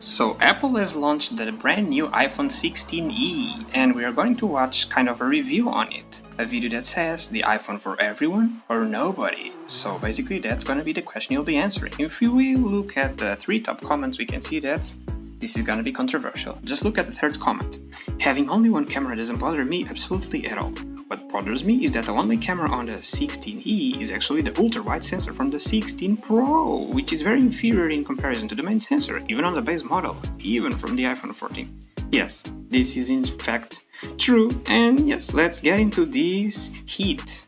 So Apple has launched the brand new iPhone 16e, and we are going to watch kind of a review on it. A video that says the iPhone for everyone or nobody. So basically that's gonna be the question you'll be answering. If we look at the three top comments, we can see that this is gonna be controversial. Just look at the third comment. Having only one camera doesn't bother me absolutely at all. What bothers me is that the only camera on the 16e is actually the ultra-wide sensor from the 16 Pro, which is very inferior in comparison to the main sensor, even on the base model, even from the iPhone 14. Yes, this is in fact true, and yes, let's get into this heat.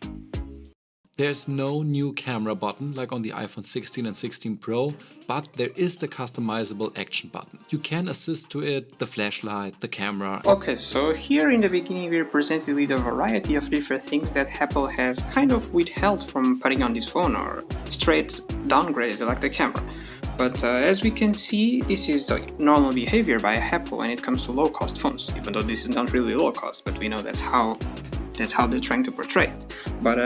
There's no new camera button like on the iPhone 16 and 16 Pro, but there is the customizable action button. You can assist to it, the flashlight, the camera. Okay, so here in the beginning we're presented with a variety of different things that Apple has kind of withheld from putting on this phone or straight downgraded like the camera. But as we can see, this is the normal behavior by Apple when it comes to low-cost phones, even though this is not really low-cost, but we know that's how they're trying to portray it. But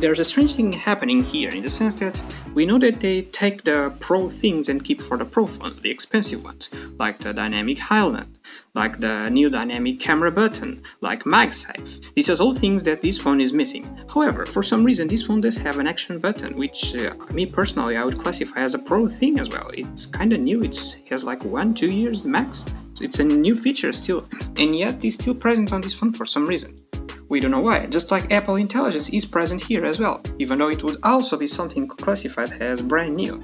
there's a strange thing happening here in the sense that we know that they take the pro things and keep for the pro phones, the expensive ones, like the dynamic highlight, like the new dynamic camera button, like MagSafe. These are all things that this phone is missing. However, for some reason this phone does have an action button, which me personally I would classify as a pro thing as well. It's kind of new, it has like 1-2 years max. It's a new feature still, and yet it's still present on this phone for some reason. We don't know why, just like Apple Intelligence is present here as well, even though it would also be something classified as brand new.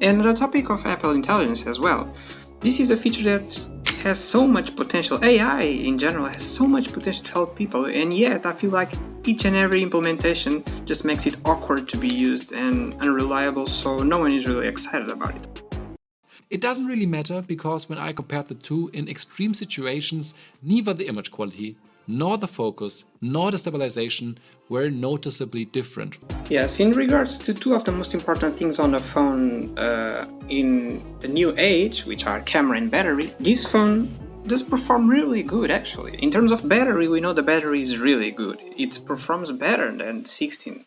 And the topic of Apple Intelligence as well, this is a feature that has so much potential. AI in general has so much potential to help people, and yet I feel like each and every implementation just makes it awkward to be used and unreliable, so no one is really excited about it. It doesn't really matter because when I compared the two in extreme situations, neither the image quality nor the focus, nor the stabilization were noticeably different. Yes, in regards to two of the most important things on the phone in the new age, which are camera and battery, this phone does perform really good actually. In terms of battery, we know the battery is really good. It performs better than 16,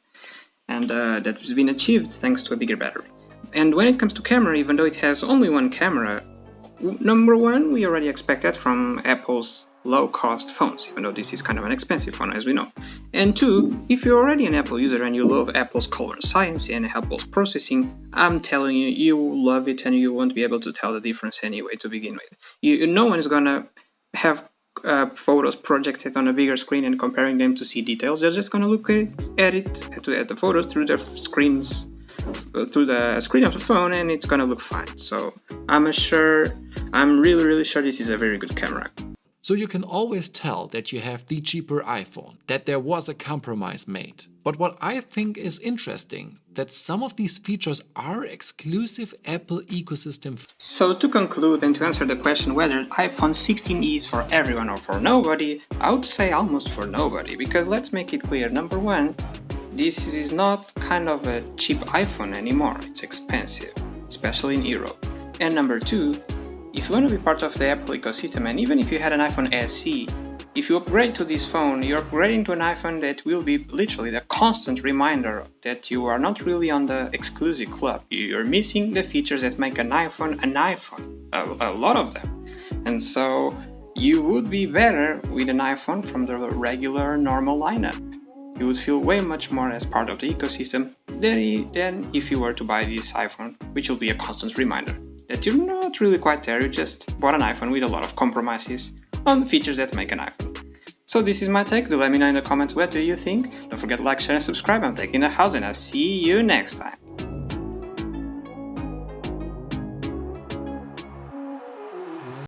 and that's been achieved thanks to a bigger battery. And when it comes to camera, even though it has only one camera, number one, we already expect that from Apple's low-cost phones, even though this is kind of an expensive phone as we know. And two, if you're already an Apple user and you love Apple's color science and Apple's processing, I'm telling you, you will love it and you won't be able to tell the difference anyway to begin with. No one is gonna have photos projected on a bigger screen and comparing them to see details. They're just gonna look at the photos through the screens, through the screen of the phone, and it's gonna look fine. So I'm really sure this is a very good camera. So you can always tell that you have the cheaper iPhone, that there was a compromise made. But what I think is interesting, that some of these features are exclusive Apple ecosystem. So to conclude and to answer the question whether iPhone 16e is for everyone or for nobody, I would say almost for nobody, because let's make it clear, number one, this is not kind of a cheap iPhone anymore, it's expensive, especially in Europe. And number two, if you want to be part of the Apple ecosystem, and even if you had an iPhone SE, if you upgrade to this phone, you're upgrading to an iPhone that will be literally the constant reminder that you are not really on the exclusive club. You're missing the features that make an iPhone, a lot of them. And so you would be better with an iPhone from the regular normal lineup. You would feel way much more as part of the ecosystem than if you were to buy this iPhone, which will be a constant reminder that you're not really quite there, you just bought an iPhone with a lot of compromises on the features that make an iPhone. So this is my take. Do let me know in the comments what do you think. Don't forget to like, share and subscribe. I'm Techinthehouse and I'll see you next time.